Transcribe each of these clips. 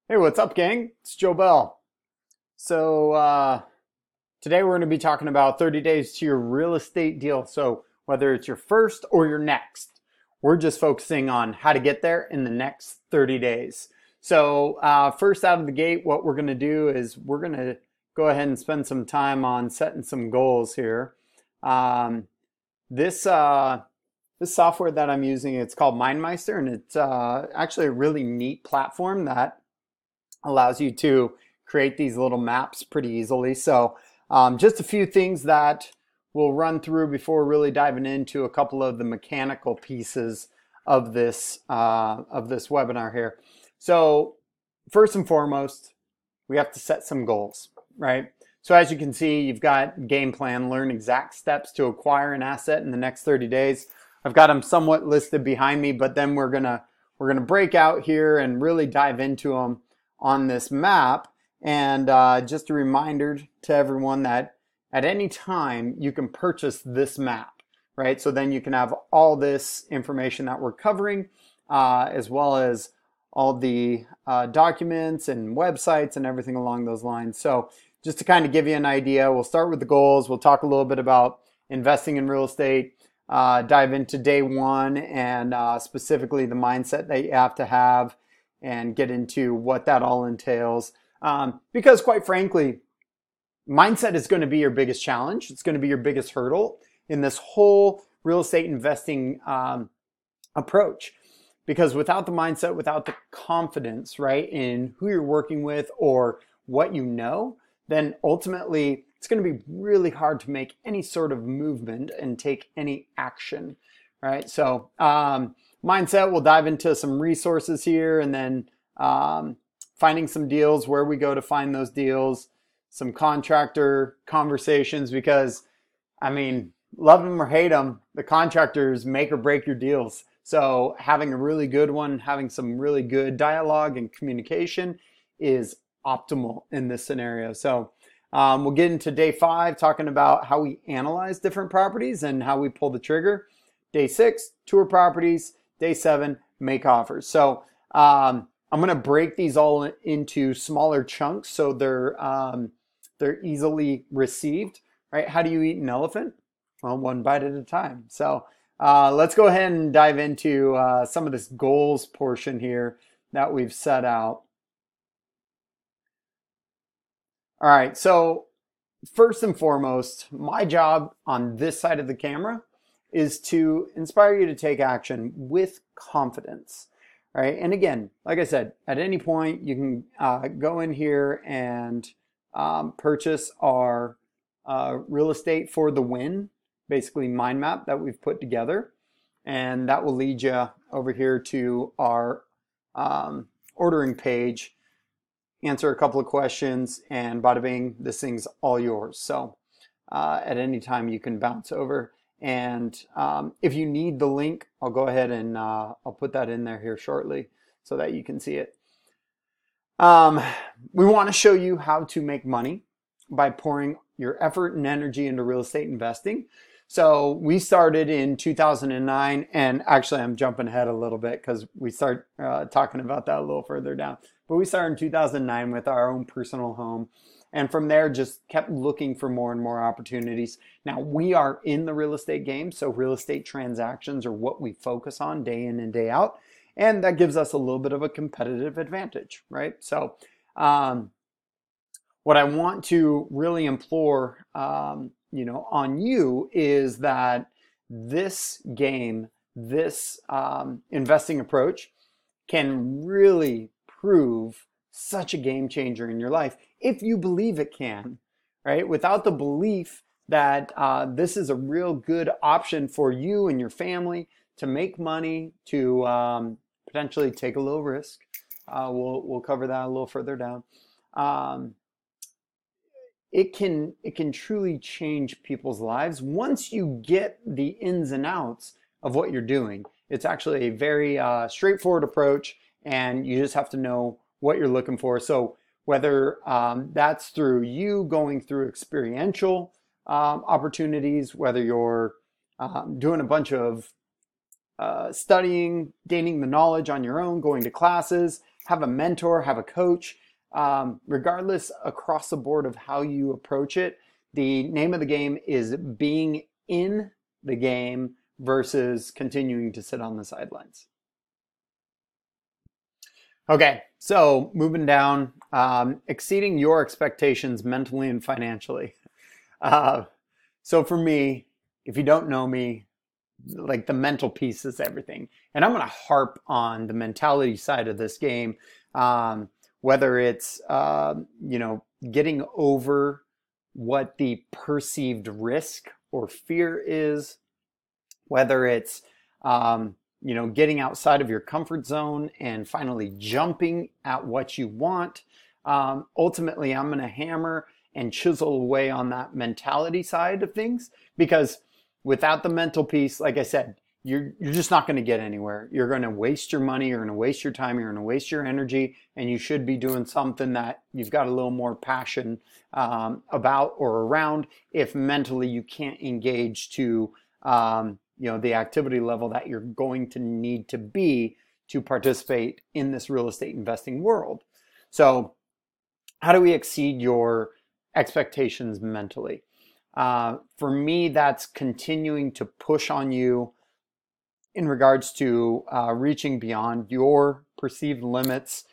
Hey, what's up, gang? It's Joe Bell. So, today we're going to be talking about 30 days to your real estate deal. So, whether it's your first or your next, we're just focusing on how to get there in the next 30 days. So, first out of the gate, what we're going to do is we're going to go ahead and spend some time on setting some goals here. Um, this software that I'm using, it's called MindMeister, and it's actually a really neat platform that allows you to create these little maps pretty easily. So just a few things that we'll run through before really diving into a couple of the mechanical pieces of this webinar here. So first and foremost, we have to set some goals, right? So as you can see, you've got game plan, learn exact steps to acquire an asset in the next 30 days. I've got them somewhat listed behind me, but then we're gonna break out here and really dive into them on this map. And just a reminder to everyone that at any time you can purchase this map, right? So then you can have all this information that we're covering, as well as all the documents and websites and everything along those lines. So just to kind of give you an idea, we'll start with the goals. We'll talk a little bit about investing in real estate, dive into day one and specifically the mindset that you have to have, and get into what that all entails. Because quite frankly, mindset is going to be your biggest challenge. It's going to be your biggest hurdle in this whole real estate investing approach. Because without the mindset, without the confidence, right, in who you're working with or what you know, then ultimately it's going to be really hard to make any sort of movement and take any action, right? So mindset, we'll dive into some resources here, and then finding some deals, where we go to find those deals, some contractor conversations, because I mean, love them or hate them, the contractors make or break your deals. So having a really good one, having some really good dialogue and communication is optimal in this scenario. So we'll get into day 5, talking about how we analyze different properties and how we pull the trigger. Day 6, tour properties. Day 7, make offers. So I'm going to break these all into smaller chunks so they're easily received, right? How do you eat an elephant? Well, one bite at a time. So let's go ahead and dive into some of this goals portion here that we've set out. All right, so first and foremost, my job on this side of the camera is to inspire you to take action with confidence, right? And again, like I said, at any point you can go in here and purchase our real estate for the win, basically mind map that we've put together, and that will lead you over here to our ordering page, answer a couple of questions, and bada bing, this thing's all yours. So at any time you can bounce over. And if you need the link, I'll go ahead and I'll put that in there here shortly so that you can see it. We want to show you how to make money by pouring your effort and energy into real estate investing. So we started in 2009, and actually I'm jumping ahead a little bit because we start talking about that a little further down. But we started in 2009 with our own personal home. And from there, just kept looking for more and more opportunities. Now, we are in the real estate game, so real estate transactions are what we focus on day in and day out. And that gives us a little bit of a competitive advantage, right? So what I want to really implore on you is that this game, this investing approach can really prove such a game changer in your life if you believe it can, right? Without the belief that this is a real good option for you and your family to make money, to potentially take a little risk. We'll cover that a little further down. It can truly change people's lives once you get the ins and outs of what you're doing. It's actually a very straightforward approach, and you just have to know what you're looking for. So whether that's through you going through experiential opportunities, whether you're doing a bunch of studying, gaining the knowledge on your own, going to classes, have a mentor, have a coach, regardless across the board of how you approach it, the name of the game is being in the game versus continuing to sit on the sidelines. Okay, so moving down, exceeding your expectations mentally and financially. So for me, if you don't know me, like the mental piece is everything. And I'm going to harp on the mentality side of this game, whether it's, getting over what the perceived risk or fear is, whether it's, getting outside of your comfort zone and finally jumping at what you want. Ultimately, I'm going to hammer and chisel away on that mentality side of things, because without the mental piece, like I said, you're just not going to get anywhere. You're going to waste your money, you're going to waste your time, you're going to waste your energy, and you should be doing something that you've got a little more passion about or around if mentally you can't engage to the activity level that you're going to need to be to participate in this real estate investing world. So how do we exceed your expectations mentally? For me, that's continuing to push on you in regards to reaching beyond your perceived limits,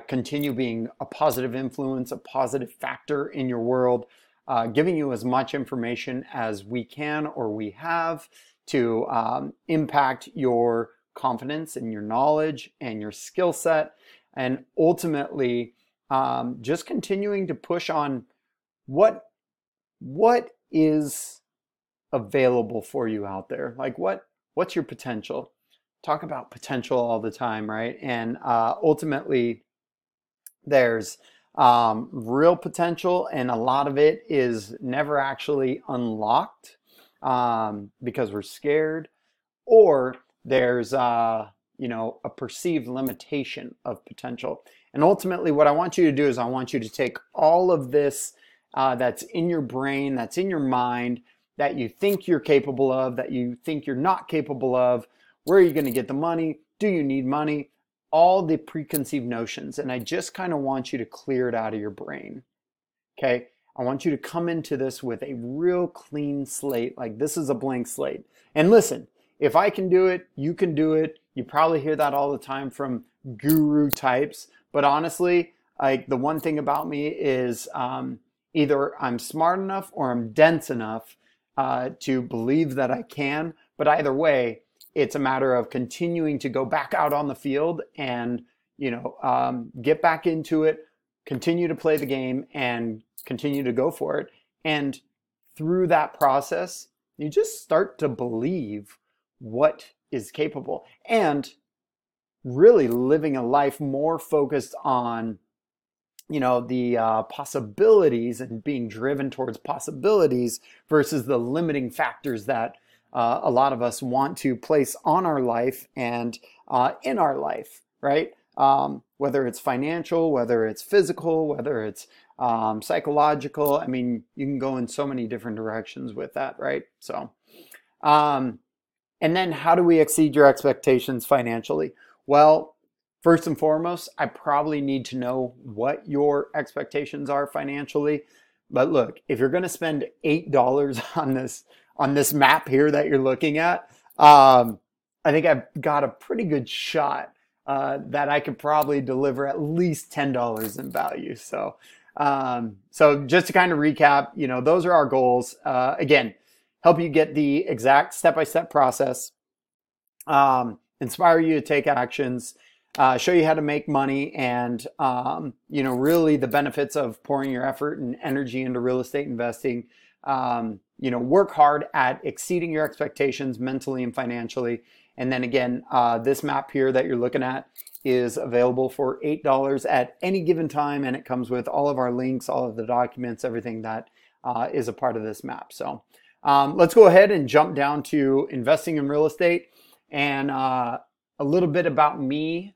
continue being a positive influence, a positive factor in your world, giving you as much information as we can or we have to impact your confidence and your knowledge and your skill set, and ultimately just continuing to push on what is available for you out there. Like what's your potential? Talk about potential all the time, right? And ultimately there's real potential, and a lot of it is never actually unlocked because we're scared, or there's a perceived limitation of potential. And ultimately what I want you to do is I want you to take all of this that's in your brain, that's in your mind, that you think you're capable of, that you think you're not capable of. Where are you going to get the money? Do you need money? All the preconceived notions. And I just kind of want you to clear it out of your brain. Okay? I want you to come into this with a real clean slate. Like this is a blank slate. And listen, if I can do it, you can do it. You probably hear that all the time from guru types. But honestly, like the one thing about me is either I'm smart enough or I'm dense enough to believe that I can. But either way, it's a matter of continuing to go back out on the field and, get back into it, continue to play the game and continue to go for it. And through that process, you just start to believe what is capable and really living a life more focused on the possibilities and being driven towards possibilities versus the limiting factors that a lot of us want to place on our life and in our life, right? Whether it's financial, whether it's physical, whether it's psychological. I mean, you can go in so many different directions with that, right? So, and then how do we exceed your expectations financially? Well, first and foremost, I probably need to know what your expectations are financially. But look, if you're going to spend $8 on this map here that you're looking at, I think I've got a pretty good shot that I could probably deliver at least $10 in value. So just to kind of recap, those are our goals. Again, help you get the exact step-by-step process, inspire you to take actions, show you how to make money, and really the benefits of pouring your effort and energy into real estate investing. Work hard at exceeding your expectations mentally and financially. And then again, this map here that you're looking at is available for $8 at any given time, and it comes with all of our links, all of the documents, everything that is a part of this map. So let's go ahead and jump down to investing in real estate, and a little bit about me.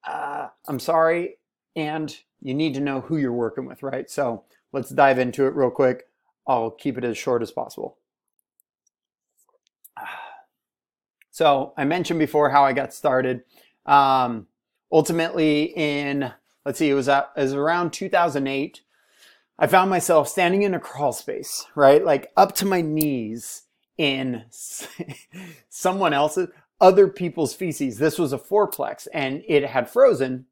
I'm sorry, and you need to know who you're working with, right? So let's dive into it real quick. I'll keep it as short as possible. So I mentioned before how I got started. ultimately in, let's see, it was around 2008. I found myself standing in a crawl space, right? Like up to my knees in someone else's, other people's feces. This was a fourplex and it had frozen.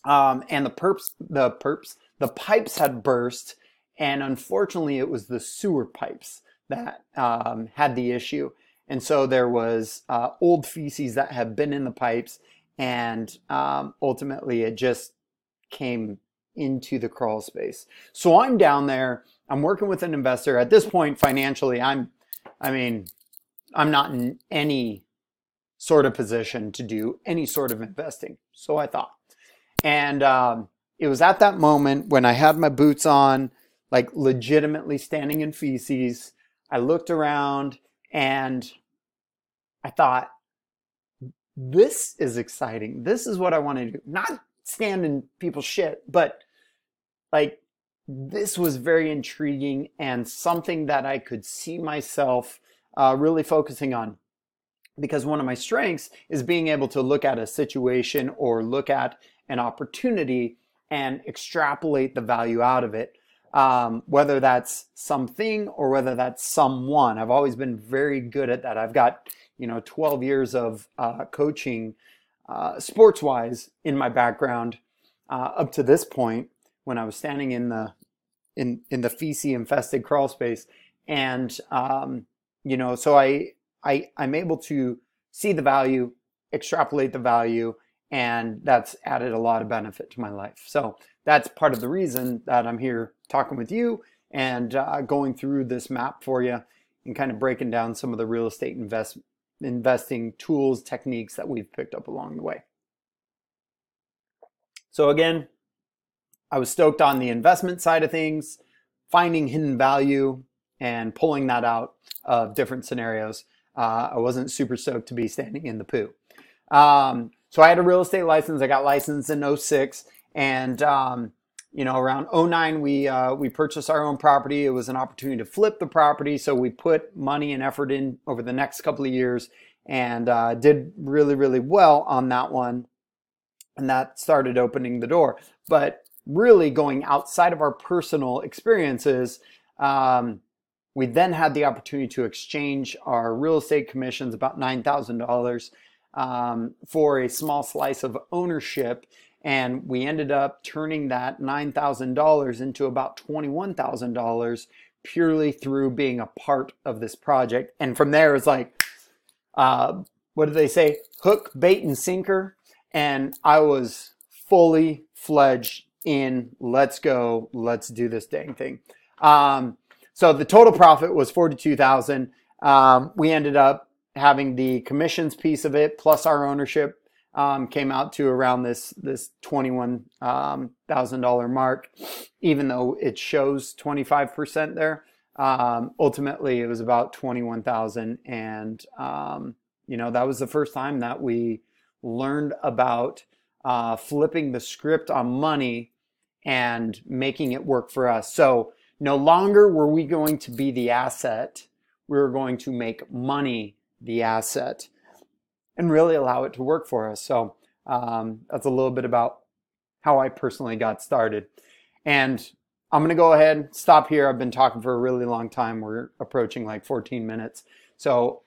And the pipes had burst. And unfortunately, it was the sewer pipes that had the issue. And so there was old feces that had been in the pipes. And ultimately, it just came into the crawl space. So I'm down there. I'm working with an investor. At this point, financially, I'm not in any sort of position to do any sort of investing. So I thought. And it was at that moment when I had my boots on, like legitimately standing in feces. I looked around and I thought, this is exciting. This is what I want to do. Not stand in people's shit, but like this was very intriguing and something that I could see myself really focusing on. Because one of my strengths is being able to look at a situation or look at an opportunity and extrapolate the value out of it, whether that's something or whether that's someone. I've always been very good at that. I've got 12 years of coaching sports-wise in my background up to this point when I was standing in the feces-infested crawl space, and so I'm able to see the value, extrapolate the value, and that's added a lot of benefit to my life. So that's part of the reason that I'm here talking with you and going through this map for you and kind of breaking down some of the real estate investing tools, techniques that we've picked up along the way. So again, I was stoked on the investment side of things, finding hidden value and pulling that out of different scenarios. I wasn't super stoked to be standing in the poo. So I had a real estate license. I got licensed in 06, and around 09 we purchased our own property. It was an opportunity to flip the property, so we put money and effort in over the next couple of years and did really, really well on that one, and that started opening the door. But really going outside of our personal experiences, we then had the opportunity to exchange our real estate commissions, about $9,000, for a small slice of ownership. And we ended up turning that $9,000 into about $21,000 purely through being a part of this project. And from there, it's like, what do they say? Hook, bait, and sinker. And I was fully fledged in, let's go, let's do this dang thing. So the total profit was $42,000. We ended up having the commissions piece of it plus our ownership came out to around this $21,000 mark, even though it shows 25% there. Ultimately, it was about 21,000, and that was the first time that we learned about flipping the script on money and making it work for us. So no longer were we going to be the asset, we were going to make money the asset and really allow it to work for us. So that's a little bit about how I personally got started. And I'm going to go ahead, stop here. I've been talking for a really long time. We're approaching like 14 minutes. So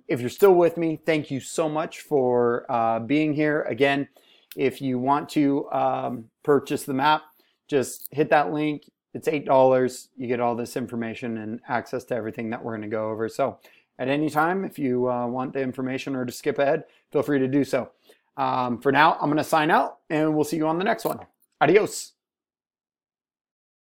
if you're still with me, thank you so much for being here. Again, if you want to purchase the map, just hit that link. It's $8. You get all this information and access to everything that we're going to go over. So at any time, if you want the information or to skip ahead, feel free to do so. For now, I'm going to sign out and we'll see you on the next one. Adios.